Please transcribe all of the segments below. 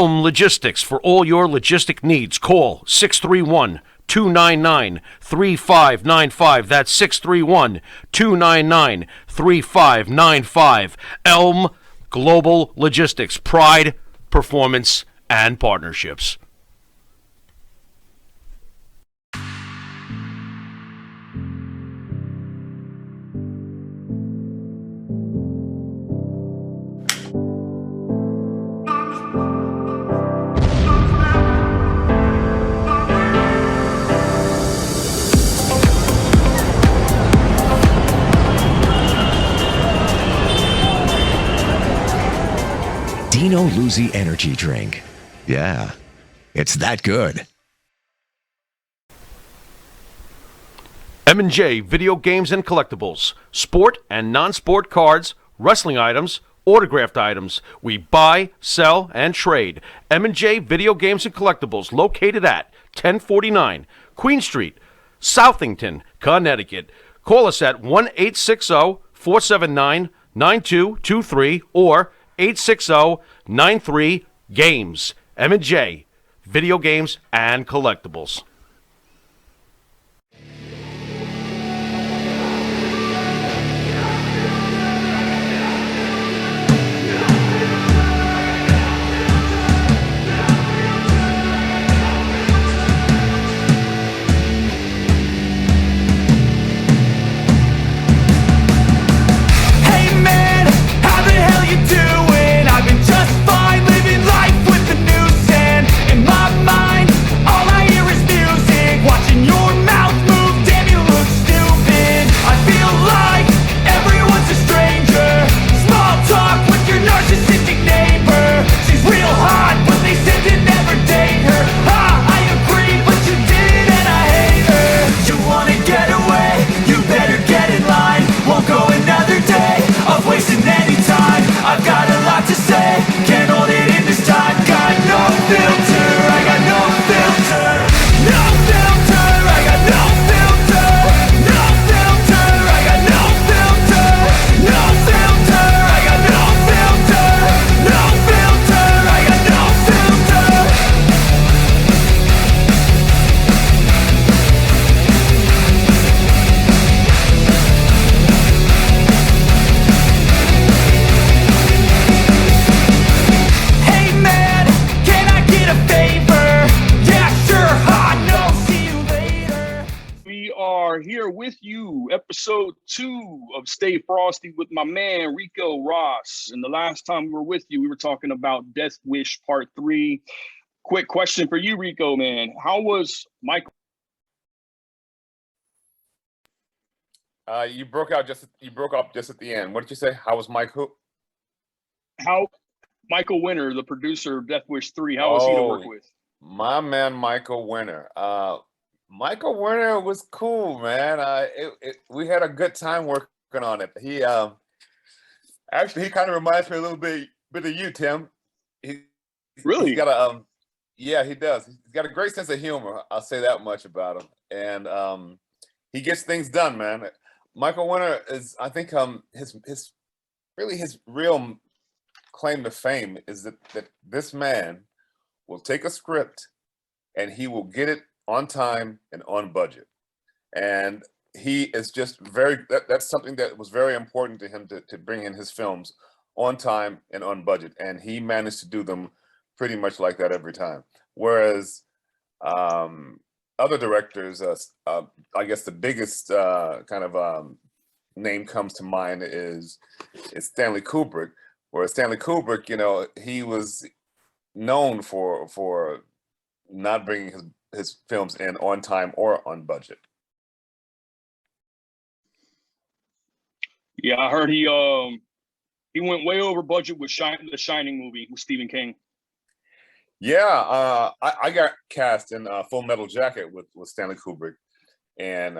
Elm Logistics. For all your logistic needs, call 631-299-3595. That's 631-299-3595. Elm Global Logistics. Pride, performance, and partnerships. Dino Luzzi Energy Drink. Yeah, it's that good. M&J Video Games and Collectibles. Sport and non-sport cards, wrestling items, autographed items. We buy, sell, and trade. M&J Video Games and Collectibles, located at 1049 Queen Street, Southington, Connecticut. Call us at 1-860-479-9223 or 860-93-GAMES. M&J Video Games and Collectibles. Episode 2 of Stay Frosty with my man Ricco Ross. And the last time we were with you, we were talking about Death Wish Part 3. Quick question for you, Ricco, man. How was Michael? You broke up just at the end. What did you say? How was Mike who? How Michael Winter, the producer of Death Wish 3, how was he to work with? My man Michael Winter. Michael Winter was cool, man. We had a good time working on it. He actually he kind of reminds me a little bit of you, Tim. Really? He's got yeah, he does. He's got a great sense of humor. I'll say that much about him. And he gets things done, man. Michael Winter is, I think, his real claim to fame is that this man will take a script and he will get it on time and on budget. And he is just that's something that was very important to him to bring in his films on time and on budget. And he managed to do them pretty much like that every time. Whereas other directors, I guess the biggest kind of name comes to mind is Stanley Kubrick. Whereas Stanley Kubrick, you know, he was known for not bringing his films in on time or on budget. Yeah, I heard he went way over budget with the Shining movie with Stephen King. Yeah, I got cast in Full Metal Jacket with Stanley Kubrick, and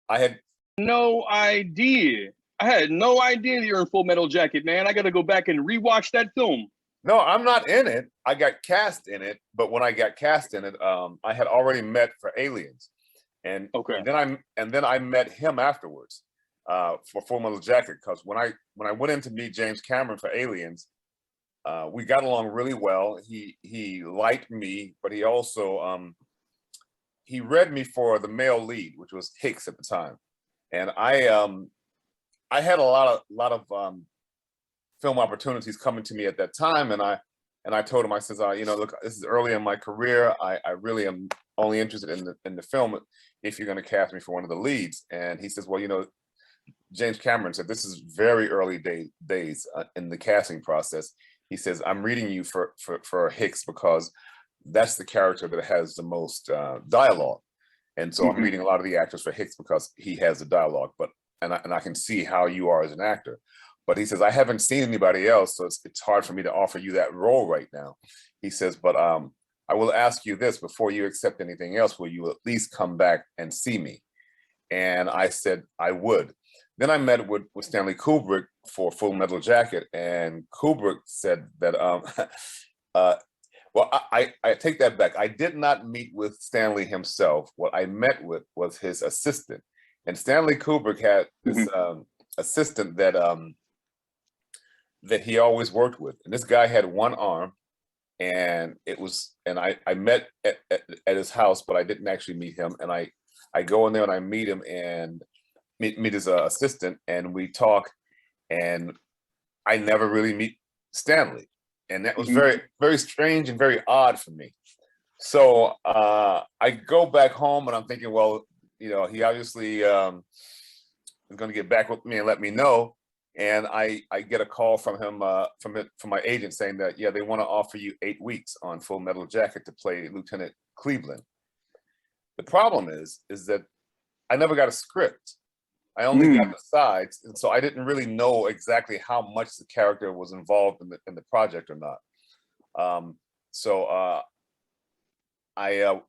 I had no idea. I had no idea that you're in Full Metal Jacket, man. I got to go back and rewatch that film. No, I'm not in it. I got cast in it, but when I got cast in it, I had already met for Aliens, and okay, and then I met him afterwards for Full Metal Jacket, because when I went in to meet James Cameron for Aliens, we got along really well. He liked me, but he also he read me for the male lead, which was Hicks at the time, and I had a lot of film opportunities coming to me at that time, and I told him, I says, you know, look, this is early in my career. I really am only interested in the film if you're going to cast me for one of the leads. And he says, well, you know, James Cameron said this is very early days in the casting process. He says, I'm reading you for Hicks because that's the character that has the most dialogue. And so I'm reading a lot of the actors for Hicks because he has the dialogue, and I can see how you are as an actor. But he says, I haven't seen anybody else, so it's hard for me to offer you that role right now. He says, but I will ask you this, before you accept anything else, will you at least come back and see me? And I said, I would. Then I met with Stanley Kubrick for Full Metal Jacket, and Kubrick said that, well, I take that back. I did not meet with Stanley himself. What I met with was his assistant. And Stanley Kubrick had this assistant that that he always worked with. And this guy had one arm, and I met at his house, but I didn't actually meet him. And I go in there and I meet him and meet his assistant, and we talk, and I never really meet Stanley. And that was very, very strange and very odd for me. So I go back home and I'm thinking, well, you know, he obviously is going to get back with me and let me know. And I get a call from him, from my agent, saying that, yeah, they want to offer you 8 weeks on Full Metal Jacket to play Lieutenant Cleveland. The problem is that I never got a script. I only got the sides, and so I didn't really know exactly how much the character was involved in the project or not. So I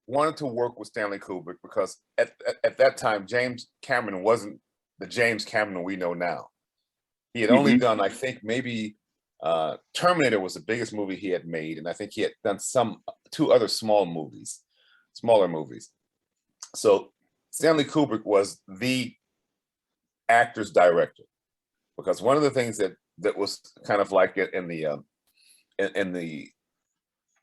wanted to work with Stanley Kubrick because at that time, James Cameron wasn't the James Cameron we know now. He had only done, I think, maybe Terminator was the biggest movie he had made, and I think he had done 2 other smaller movies. So Stanley Kubrick was the actor's director, because one of the things that was kind of like in the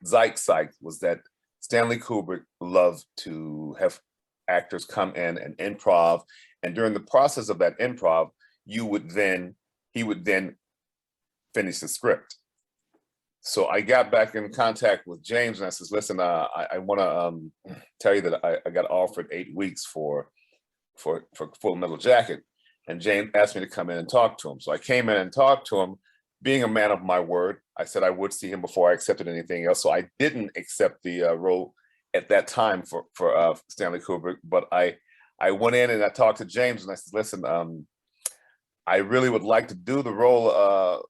zeitgeist was that Stanley Kubrick loved to have actors come in and improv, and during the process of that improv, he would then finish the script. So I got back in contact with James and I says, listen, I want to tell you that I got offered 8 weeks for Full Metal Jacket. And James asked me to come in and talk to him. So I came in and talked to him. Being a man of my word, I said I would see him before I accepted anything else. So I didn't accept the role at that time for Stanley Kubrick, but I went in and I talked to James and I said, listen, I really would like to do the role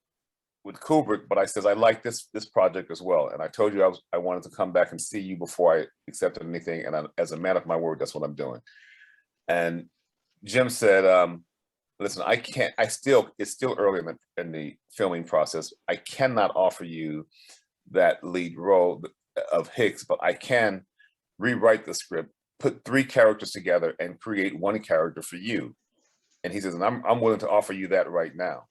with Kubrick, but I says, I like this project as well. And I told you I wanted to come back and see you before I accepted anything. And as a man of my word, that's what I'm doing. And Jim said, listen, it's still early in the filming process. I cannot offer you that lead role of Hicks, but I can rewrite the script, put 3 characters together and create 1 character for you. And he says, and I'm willing to offer you that right now.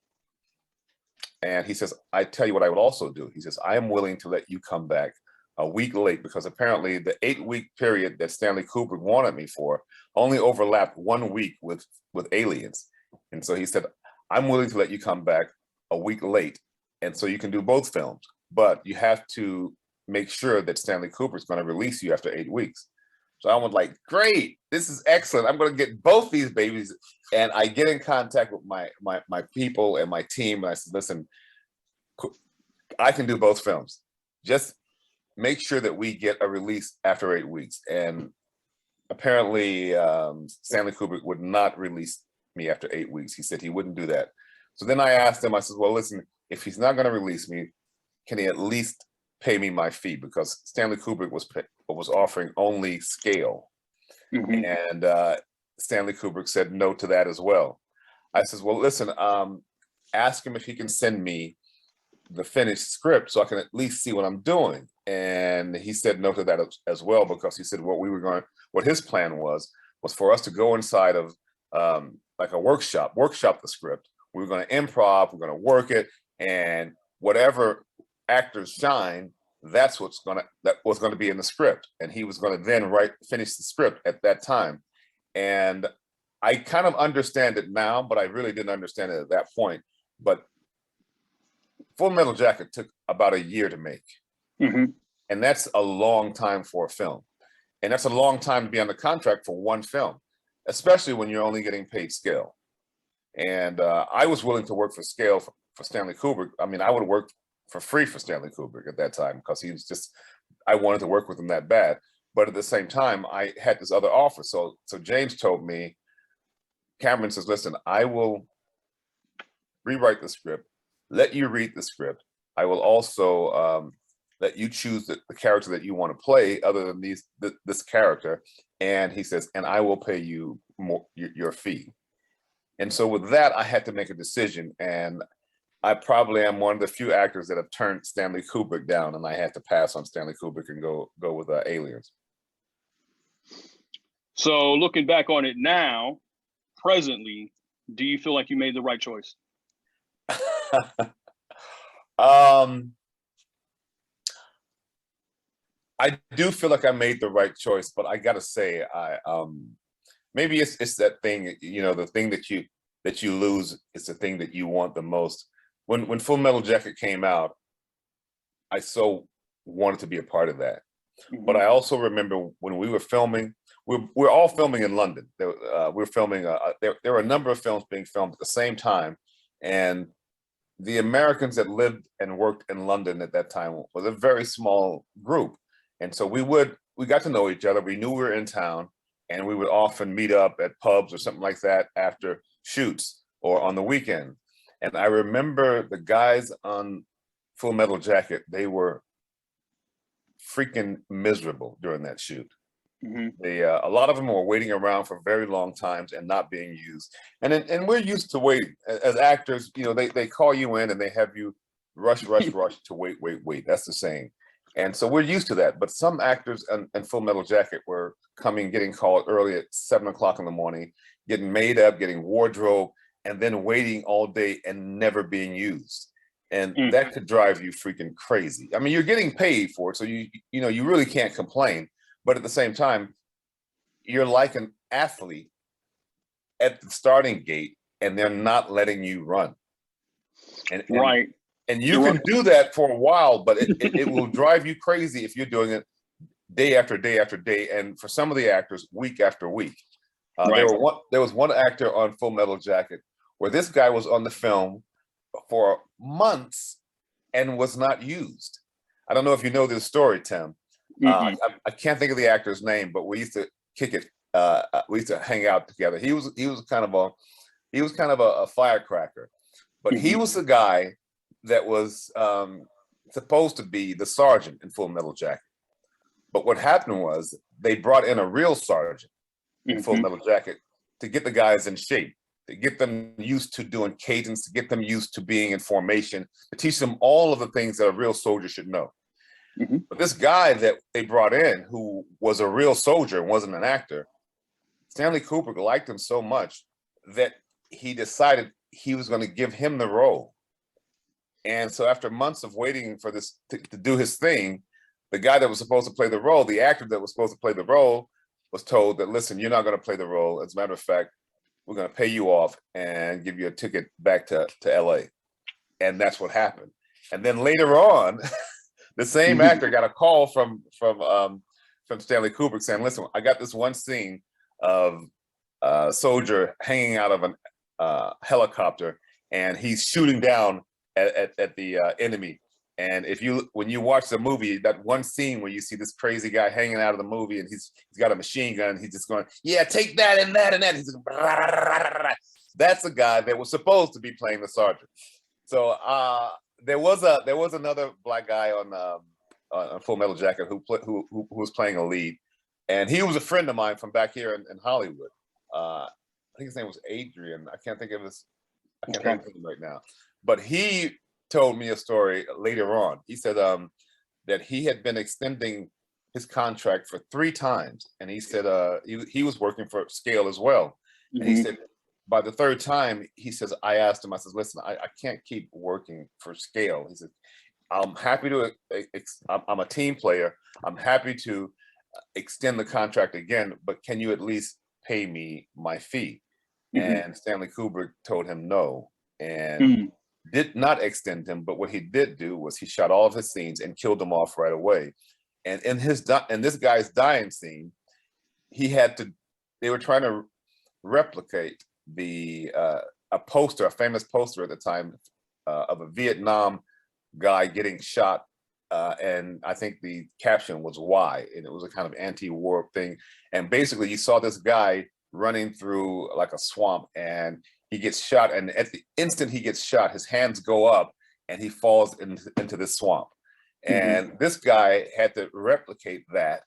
And he says, I tell you what I would also do. He says, I am willing to let you come back a week late, because apparently the 8-week period that Stanley Kubrick wanted me for only overlapped 1 week with Aliens. And so he said, I'm willing to let you come back a week late. And so you can do both films, but you have to make sure that Stanley Kubrick's going to release you after 8 weeks. So I was like, great, this is excellent. I'm going to get both these babies. And I get in contact with my people and my team. And I said, listen, I can do both films. Just make sure that we get a release after 8 weeks. And apparently Stanley Kubrick would not release me after 8 weeks. He said he wouldn't do that. So then I asked him, I said, well, listen, if he's not going to release me, can he at least pay me my fee? Because Stanley Kubrick was offering only scale. And Stanley Kubrick said no to that as well. I says, well, listen, ask him if he can send me the finished script so I can at least see what I'm doing. And he said no to that as well, because he said what his plan was for us to go inside of like a workshop the script. We were going to improv, we're going to work it, and whatever actors shine, that's what's gonna be in the script, and he was gonna then finish the script at that time. And I kind of understand it now, but I really didn't understand it at that point. But Full Metal Jacket took about a year to make, and that's a long time for a film, and that's a long time to be under contract for one film, especially when you're only getting paid scale. And I was willing to work for scale for Stanley Kubrick. I mean, I would have worked for free for Stanley Kubrick at that time because he was just, I wanted to work with him that bad. But at the same time, I had this other offer. So James told me, Cameron says, listen, I will rewrite the script, let you read the script. I will also let you choose the character that you want to play other than this character. And he says, and I will pay you your fee. And so with that, I had to make a decision. And I probably am one of the few actors that have turned Stanley Kubrick down, and I had to pass on Stanley Kubrick and go with Aliens. So looking back on it now, presently, do you feel like you made the right choice? I do feel like I made the right choice, but I gotta say, maybe it's that thing, you know, the thing that you lose is the thing that you want the most. When Full Metal Jacket came out, I so wanted to be a part of that. But I also remember when we were filming, we're all filming in London. We're filming, there were a number of films being filmed at the same time. And the Americans that lived and worked in London at that time was a very small group. And so we got to know each other. We knew we were in town, and we would often meet up at pubs or something like that after shoots or on the weekend. And I remember the guys on Full Metal Jacket, they were freaking miserable during that shoot. They, a lot of them were waiting around for very long times and not being used. And we're used to waiting. As actors, you know, they call you in and they have you rush to wait. That's the saying. And so we're used to that. But some actors in Full Metal Jacket were getting called early at 7 o'clock in the morning, getting made up, getting wardrobe, and then waiting all day and never being used. And that could drive you freaking crazy. I mean, you're getting paid for it, so you know, you really can't complain. But at the same time, you're like an athlete at the starting gate, and they're not letting you run. And you can do that for a while, but it will drive you crazy if you're doing it day after day after day, and for some of the actors, week after week. There was one actor on Full Metal Jacket where this guy was on the film for months and was not used. I don't know if you know this story, Tim. I can't think of the actor's name, but we used to kick it. We used to hang out together. He was kind of a firecracker, but he was the guy that was supposed to be the sergeant in Full Metal Jacket. But what happened was they brought in a real sergeant in Full Metal Jacket to get the guys in shape, to get them used to doing cadence, to get them used to being in formation, to teach them all of the things that a real soldier should know. But this guy that they brought in, who was a real soldier and wasn't an actor, Stanley Kubrick liked him so much that he decided he was going to give him the role. And so after months of waiting for this to do his thing, the guy that was supposed to play the role, the actor that was supposed to play the role, was told that, listen, you're not going to play the role. As a matter of fact, we're going to pay you off and give you a ticket back to LA. And that's what happened. And then later on, the same actor got a call from Stanley Kubrick saying, listen, I got this one scene of a soldier hanging out of a helicopter, and he's shooting down at the enemy. And when you watch the movie, that one scene where you see this crazy guy hanging out of the movie, and he's got a machine gun, he's just going, yeah, take that and that and that. He's going, that's the guy that was supposed to be playing the sergeant. So there was another black guy on Full Metal Jacket who was playing a lead, and he was a friend of mine from back here in Hollywood. I think his name was Adrian. I can't think of his name right now, but he told me a story later on. He said that he had been extending his contract for 3 times, and he said he was working for scale as well. And he said by the third time, he says, I asked him, I says, listen, I can't keep working for scale. He said, I'm happy to, I'm a team player. I'm happy to extend the contract again, but can you at least pay me my fee? And Stanley Kubrick told him no, and did not extend him. But what he did do was he shot all of his scenes and killed them off right away. And in this guy's dying scene, they were trying to replicate a famous poster at the time of a Vietnam guy getting shot, and I think the caption was "Why," and it was a kind of anti-war thing. And basically, you saw this guy running through like a swamp, and he gets shot. And at the instant he gets shot, his hands go up, and he falls into this swamp. And this guy had to replicate that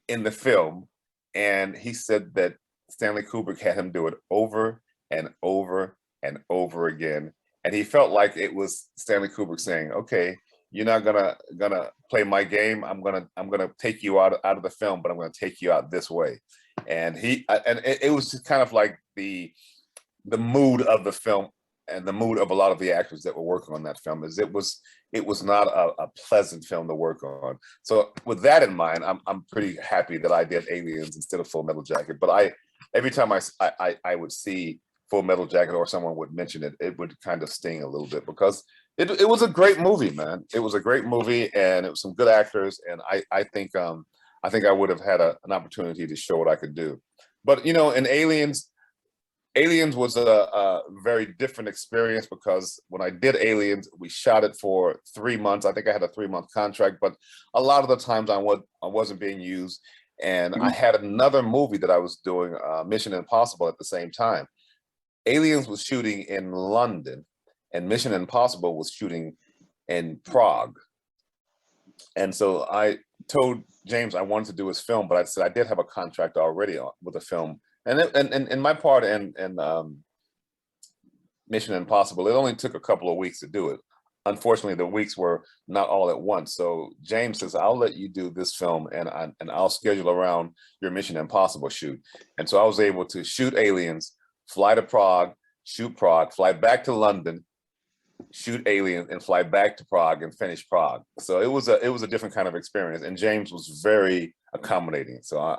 in the film, and he said that Stanley Kubrick had him do it over and over and over again. And he felt like it was Stanley Kubrick saying, okay, you're not gonna play my game. I'm gonna take you out of the film, but I'm gonna take you out this way. And it was just kind of like the mood of the film and the mood of a lot of the actors that were working on that film. Is it was not a pleasant film to work on. So with that in mind, I'm pretty happy that I did Aliens instead of Full Metal Jacket. But every time I would see Full Metal Jacket or someone would mention it, it would kind of sting a little bit, because it was a great movie, man. It was a great movie, and it was some good actors, and I think I would have had an opportunity to show what I could do. But you know, in Aliens was a very different experience, because when I did Aliens, we shot it for 3 months. I think I had a 3-month contract, but a lot of the times I wasn't being used. And I had another movie that I was doing, Mission Impossible, at the same time. Aliens was shooting in London, and Mission Impossible was shooting in Prague. And so I told James I wanted to do his film, but I said I did have a contract already with a film. And my part in Mission Impossible, it only took a couple of weeks to do it. Unfortunately, the weeks were not all at once. So James says, I'll let you do this film, and I'll schedule around your Mission Impossible shoot. And so I was able to shoot Aliens, fly to Prague, shoot Prague, fly back to London, shoot Aliens, and fly back to Prague and finish Prague. So it was a different kind of experience. And James was very accommodating. So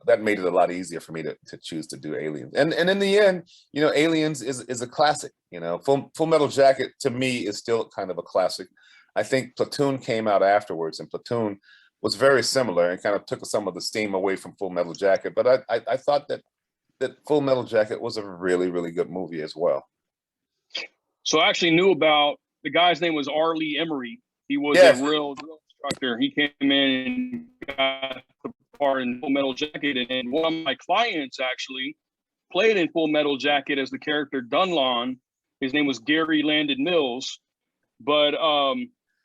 that made it a lot easier for me to choose to do Aliens. And in the end, you know, Aliens is a classic. You know, Full Metal Jacket to me is still kind of a classic. I think Platoon came out afterwards, and Platoon was very similar and kind of took some of the steam away from Full Metal Jacket. But I thought that Full Metal Jacket was a really, really good movie as well. So I actually knew about the guy's name was R. Lee Emery. He was a real drill instructor. He came in and got the part in Full Metal Jacket, and one of my clients actually played in Full Metal Jacket as the character Dunlon. His name was Gary Landon Mills. But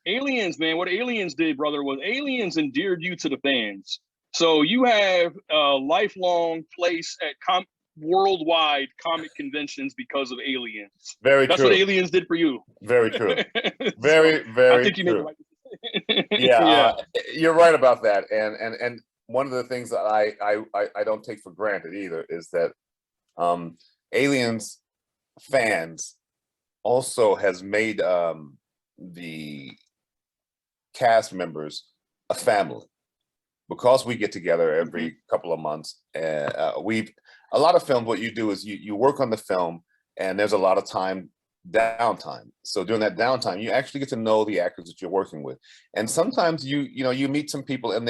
Aliens, man, what Aliens did, brother, was Aliens endeared you to the fans. So you have a lifelong place at worldwide comic conventions because of Aliens. Very That's true. what Aliens did for you. Very true. Very, very I think you made the true. right decision. Yeah, you're right about that. And one of the things that I don't take for granted either is that Aliens fans also has made the cast members a family, because we get together every couple of months. And a lot of films, what you do is you work on the film, and there's a lot of downtime. So during that downtime, you actually get to know the actors that you're working with. And sometimes you meet some people, and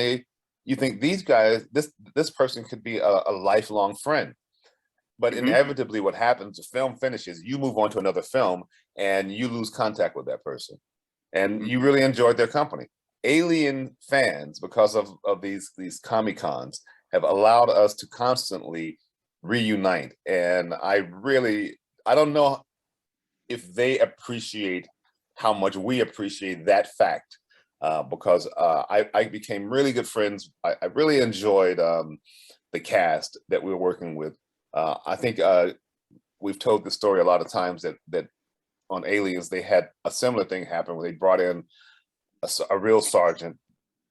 you think these guys, this person could be a lifelong friend. But inevitably what happens, the film finishes, you move on to another film, and you lose contact with that person. And you really enjoyed their company. Alien fans, because of these Comic-Cons, have allowed us to constantly reunite. And I don't know if they appreciate how much we appreciate that fact, because I became really good friends. I really enjoyed the cast that we were working with. I think we've told the story a lot of times that on Aliens, they had a similar thing happen where they brought in a real sergeant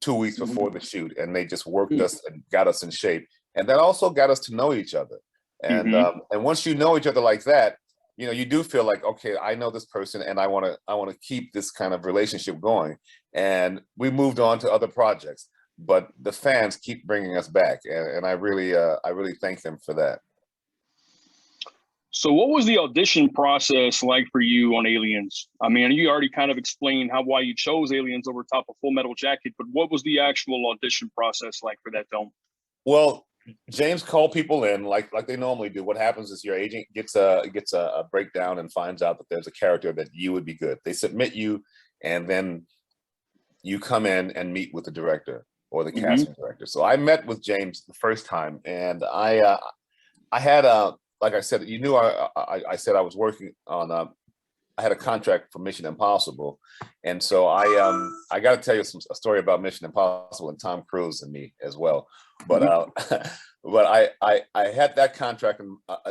2 weeks before the shoot, and they just worked us and got us in shape. And that also got us to know each other. And once you know each other like that, you know, you do feel like, okay, I know this person, and I want to keep this kind of relationship going. And we moved on to other projects, but the fans keep bringing us back, and I really thank them for that. So what was the audition process like for you on Aliens? I mean, you already kind of explained why you chose Aliens over top of Full Metal Jacket, but what was the actual audition process like for that film? Well, James called people in like they normally do. What happens is your agent gets a breakdown and finds out that there's a character that you would be good. They submit you, and then you come in and meet with the director or the casting director. So I met with James the first time, and I had like I said, you knew I said I was working on I had a contract for Mission Impossible, and so I got to tell you a story about Mission Impossible and Tom Cruise and me as well. But but I had that contract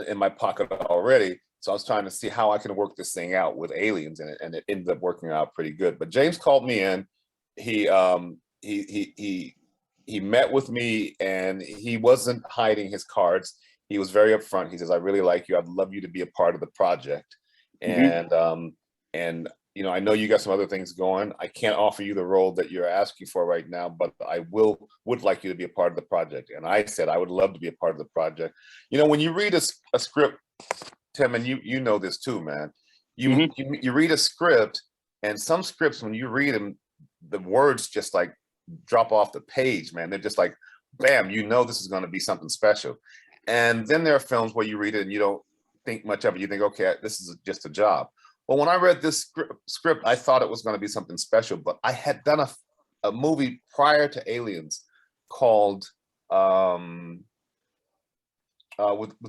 in my pocket already, so I was trying to see how I can work this thing out with Aliens, and it ended up working out pretty good. But James called me in. He met with me, and he wasn't hiding his cards. He was very upfront. He says, "I really like you. I'd love you to be a part of the project." And you know, I know you got some other things going. I can't offer you the role that you're asking for right now, but I would like you to be a part of the project. And I said I would love to be a part of the project. You know, when you read a script, Tim, and you know this too, man. You read a script, and some scripts, when you read them, the words just like drop off the page, man. They're just like, bam, you know this is going to be something special. And then there are films where you read it and you don't think much of it. You think, okay, this is just a job. Well, when I read this script, I thought it was going to be something special, but I had done a movie prior to Aliens called with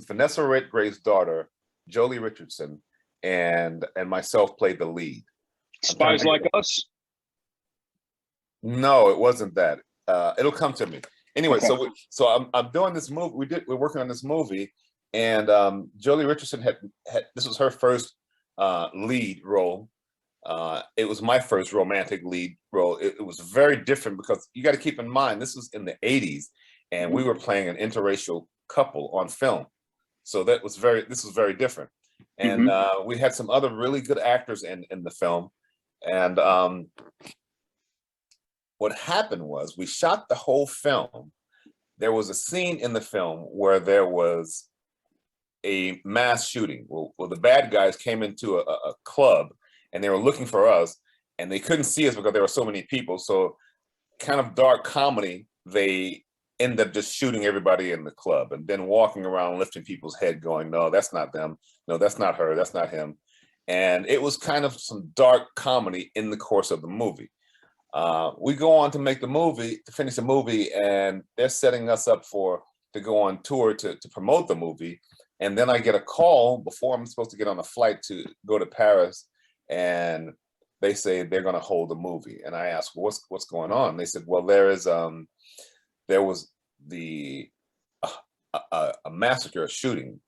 Vanessa Redgrave's daughter, Jolie Richardson, and myself played the lead. Spies Like Us? No, it wasn't that. It'll come to me. Anyway, Okay. so I'm doing this movie. We're working on this movie, and Jolie Richardson had this was her first lead role. It was my first romantic lead role. It was very different because you got to keep in mind this was in the '80s, and we were playing an interracial couple on film. So this was very different. And we had some other really good actors in the film, and what happened was we shot the whole film. There was a scene in the film where there was a mass shooting. Well, the bad guys came into a club, and they were looking for us, and they couldn't see us because there were so many people. So kind of dark comedy, they end up just shooting everybody in the club and then walking around lifting people's head going, no, that's not them. No, that's not her. That's not him. And it was kind of some dark comedy in the course of the movie. We go on to finish the movie, and they're setting us up to go on tour to promote the movie. And then I get a call before I'm supposed to get on a flight to go to Paris, and they say they're going to hold the movie. And I asked, well, what's going on? And they said, well, there was a massacre,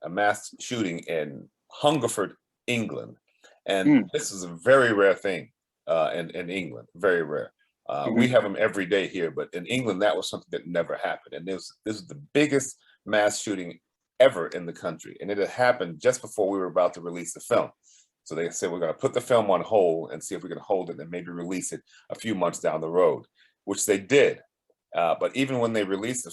a mass shooting in Hungerford, England, and this is a very rare thing in England, very rare. We have them every day here, but in England, that was something that never happened. And this is the biggest mass shooting ever in the country. And it had happened just before we were about to release the film. So they said, we're going to put the film on hold and see if we can hold it and maybe release it a few months down the road, which they did. But even when they released the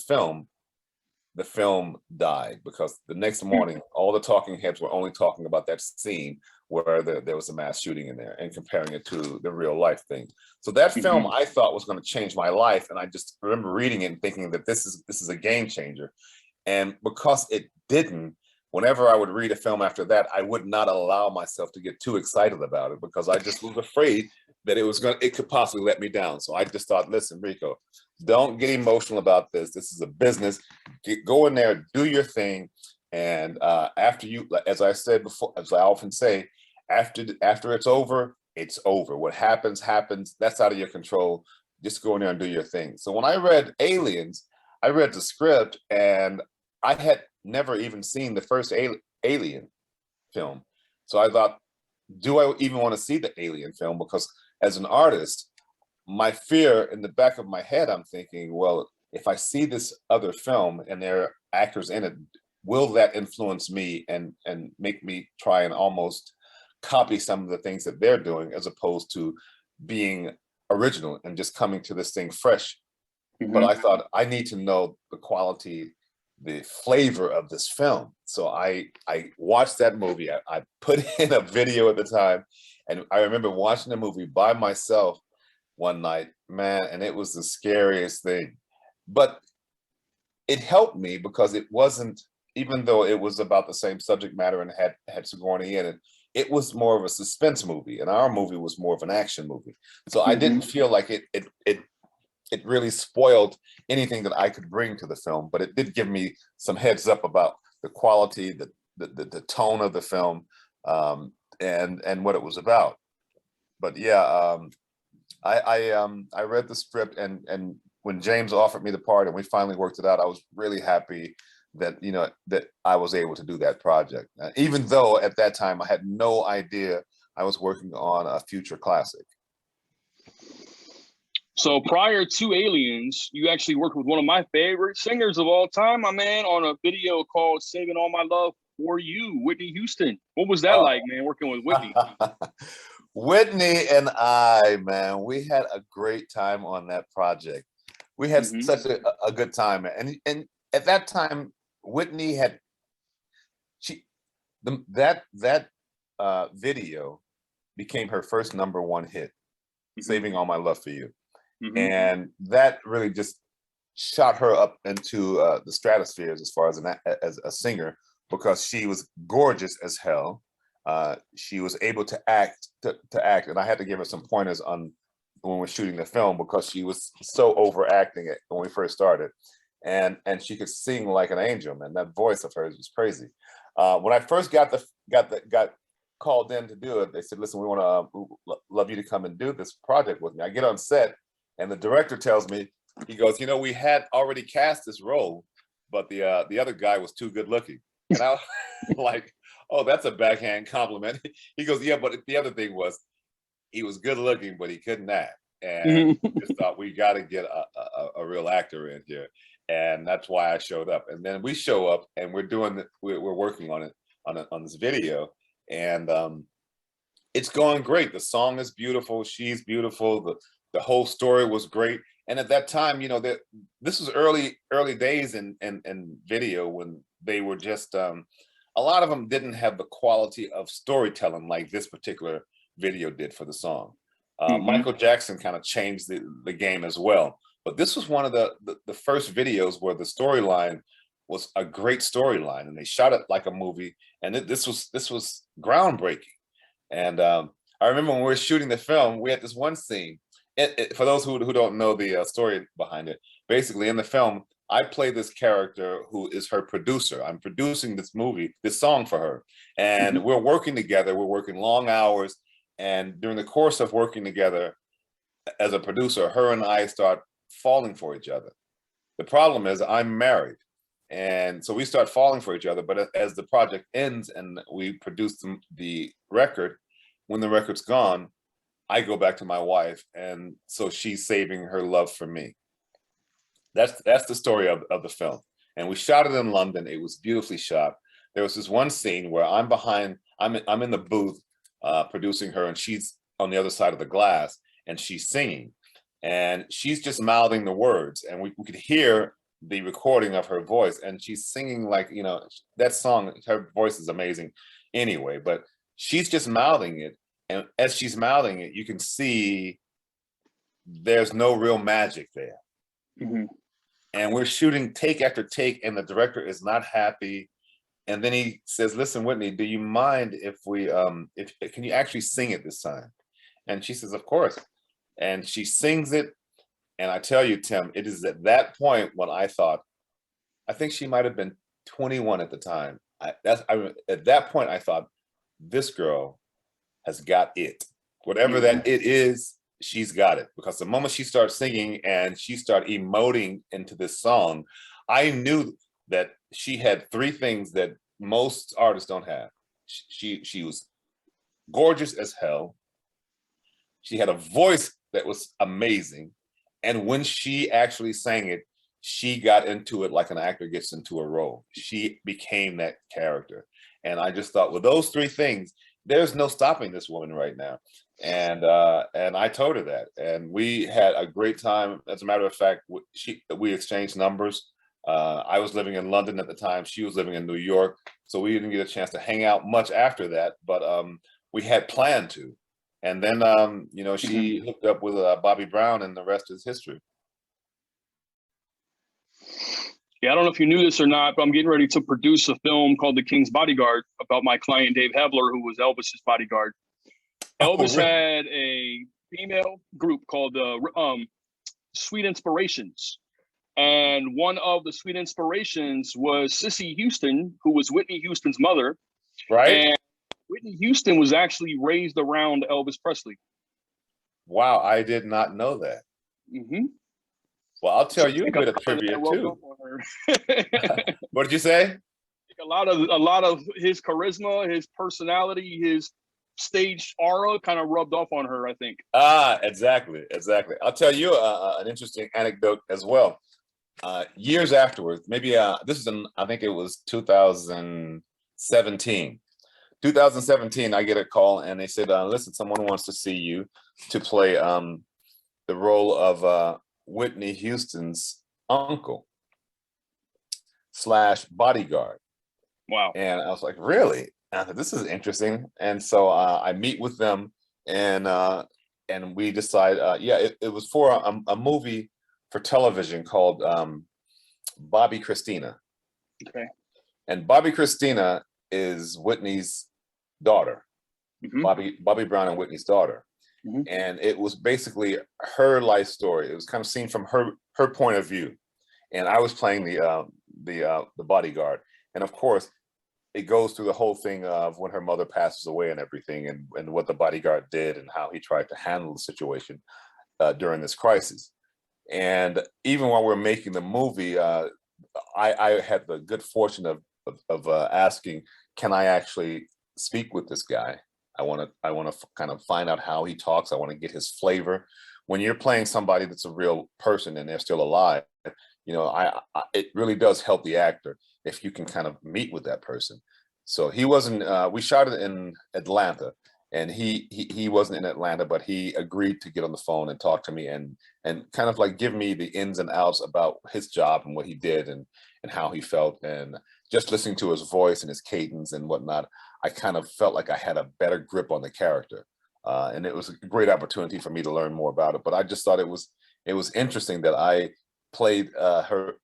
film died because the next morning, all the talking heads were only talking about that scene where there was a mass shooting in there and comparing it to the real life thing. So that film I thought was going to change my life. And I just remember reading it and thinking that this is a game changer. And because it didn't, whenever I would read a film after that, I would not allow myself to get too excited about it because I just was afraid that it could possibly let me down. So I just thought, listen, Ricco, don't get emotional about this. This is a business. Go in there, do your thing. And after you, as I said before, as I often say, after it's over, it's over. What happens, happens. That's out of your control. Just go in there and do your thing. So when I read Aliens, I read the script, and I had never even seen the first Alien film. So I thought, do I even want to see the Alien film? Because as an artist, my fear in the back of my head, I'm thinking, well, if I see this other film and there are actors in it, will that influence me and make me try and almost copy some of the things that they're doing, as opposed to being original and just coming to this thing fresh. But I thought, I need to know the quality, the flavor of this film. So I watched that movie. I put in a video at the time, and I remember watching the movie by myself one night, man, and it was the scariest thing. But it helped me because it wasn't, even though it was about the same subject matter and had Sigourney in it, it was more of a suspense movie, and our movie was more of an action movie. So I didn't feel like it really spoiled anything that I could bring to the film, but it did give me some heads up about the quality, the tone of the film, and what it was about. But yeah, I read the script, and when James offered me the part and we finally worked it out, I was really happy that that I was able to do that project, even though at that time I had no idea I was working on a future classic. So prior to Aliens, you actually worked with one of my favorite singers of all time, my man, on a video called "Saving All My Love for You," Whitney Houston. What was that like, man, working with Whitney? Whitney and I, man, we had a great time on that project. We had such a good time, and at that time, Whitney had that video became her first #1 hit, "Saving All My Love for You," and that really just shot her up into the stratosphere as far as a singer, because she was gorgeous as hell. She was able to act, and I had to give her some pointers on when we're shooting the film, because she was so overacting it when we first started, and she could sing like an angel, man. That voice of hers was crazy. When I first got called in to do it, they said, "Listen, we want to love you to come and do this project with me." I get on set, and the director tells me, he goes, "We had already cast this role, but the other guy was too good looking." And I was like, "Oh, that's a backhand compliment." He goes, "Yeah, but the other thing was, he was good looking, but he couldn't act." And just thought, we got to get a real actor in here, and that's why I showed up. And then we show up, and we're working on it on this video, and it's going great. The song is beautiful. She's beautiful. The whole story was great. And at that time, this was early days in video, when they were just a lot of them didn't have the quality of storytelling like this particular video did for the song. Michael Jackson kind of changed the game as well. But this was one of the first videos where the storyline was a great storyline, and they shot it like a movie. And this was groundbreaking. And I remember when we were shooting the film, we had this one scene. For those who don't know the story behind it, basically in the film, I play this character who is her producer. I'm producing this song for her, and we're working together. We're working long hours, and during the course of working together as a producer, her and I start falling for each other. The problem is, I'm married, and so we start falling for each other. But as the project ends and we produce the record, when the record's gone, I go back to my wife, and so she's saving her love for me. That's the story of the film. And we shot it in London. It was beautifully shot. There was this one scene where I'm in the booth producing her, and she's on the other side of the glass, and she's singing, and she's just mouthing the words, and we could hear the recording of her voice, and she's singing like, that song, her voice is amazing anyway, but she's just mouthing it. And as she's mouthing it, you can see there's no real magic there. And we're shooting take after take, and the director is not happy. And then he says, "Listen, Whitney, do you mind if we, can you actually sing it this time?" And she says, "Of course." And she sings it. And I tell you, Tim, it is at that point when I thought, I think she might have been 21 at the time. At that point, I thought, this girl has got it. Whatever that it is, she's got it. Because the moment she starts singing and she started emoting into this song, I knew that she had three things that most artists don't have. She was gorgeous as hell. She had a voice that was amazing. And when she actually sang it, she got into it like an actor gets into a role. She became that character. And I just thought, with those three things, there's no stopping this woman right now. And I told her that, and we had a great time. As a matter of fact, we exchanged numbers. I was living in London at the time. She was living in New York. So we didn't get a chance to hang out much after that, but we had planned to. And then, she hooked up with Bobby Brown, and the rest is history. Yeah, I don't know if you knew this or not, but I'm getting ready to produce a film called The King's Bodyguard about my client, Dave Hebler, who was Elvis's bodyguard. Elvis had a female group called Sweet Inspirations. And one of the Sweet Inspirations was Cissy Houston, who was Whitney Houston's mother. Right. And Whitney Houston was actually raised around Elvis Presley. Wow, I did not know that. Mm-hmm. Well, I'll tell you a bit of trivia too. What did you say? A lot of his charisma, his personality, his stage aura kind of rubbed off on her, I think. Exactly. I'll tell you an interesting anecdote as well. Years afterwards, maybe this is I think it was 2017. 2017, I get a call and they said, listen, someone wants to see you to play the role of Whitney Houston's uncle / bodyguard. Wow. And I was like, really? I thought, this is interesting. And so I meet with them, and we decide, it was for a movie for television called Bobby Christina. Okay. And Bobby Christina is Whitney's daughter, Bobby Brown and Whitney's daughter. Mm-hmm. And it was basically her life story. It was kind of seen from her point of view. And I was playing the bodyguard. And of course, it goes through the whole thing of when her mother passes away and everything, and what the bodyguard did and how he tried to handle the situation during this crisis. And even while we're making the movie, I had the good fortune of asking, can I actually speak with this guy? I want to kind of find out how he talks. I want to get his flavor. When you're playing somebody that's a real person and they're still alive, it really does help the actor if you can kind of meet with that person. So he wasn't. We shot it in Atlanta, and he wasn't in Atlanta, but he agreed to get on the phone and talk to me and kind of like give me the ins and outs about his job and what he did and how he felt. And just listening to his voice and his cadence and whatnot, I kind of felt like I had a better grip on the character. And it was a great opportunity for me to learn more about it. But I just thought it was interesting that I played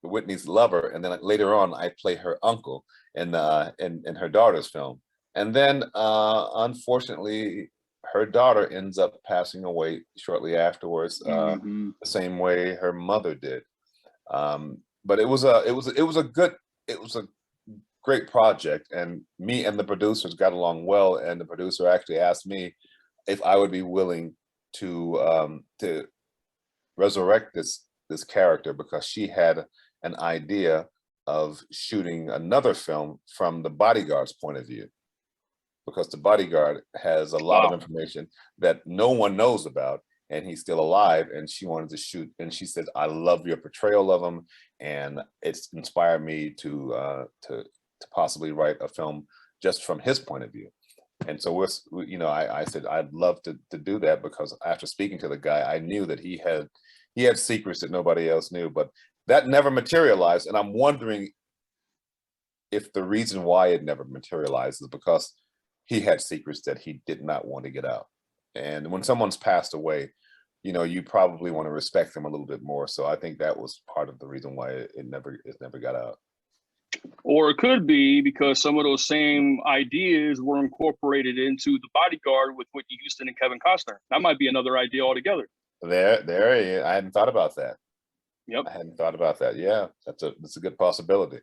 Whitney's lover, and then later on I played her uncle in her daughter's film. And then unfortunately, her daughter ends up passing away shortly afterwards, the same way her mother did. But it was a great project, and me and the producers got along well. And the producer actually asked me if I would be willing to resurrect this character, because she had an idea of shooting another film from the bodyguard's point of view, because the bodyguard has a lot of information that no one knows about, and he's still alive, and she wanted to shoot. And she said, I love your portrayal of him, and it's inspired me to possibly write a film just from his point of view. And so I said I'd love to do that, because after speaking to the guy, I knew that he had secrets that nobody else knew, but that never materialized. And I'm wondering if the reason why it never materialized is because he had secrets that he did not want to get out. And when someone's passed away, you probably want to respect them a little bit more. So I think that was part of the reason why it never got out. Or it could be because some of those same ideas were incorporated into The Bodyguard with Whitney Houston and Kevin Costner. That might be another idea altogether. There. I hadn't thought about that. Yep. I hadn't thought about that. Yeah, that's a good possibility.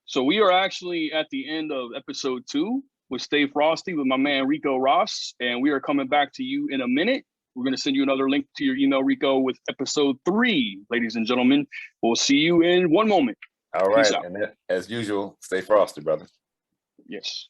So we are actually at the end of episode 2 with Stay Frosty with my man Ricco Ross, and we are coming back to you in a minute. We're going to send you another link to your email, Ricco, with episode 3, ladies and gentlemen. We'll see you in one moment. All right, and as usual, stay frosty, brother. Yes.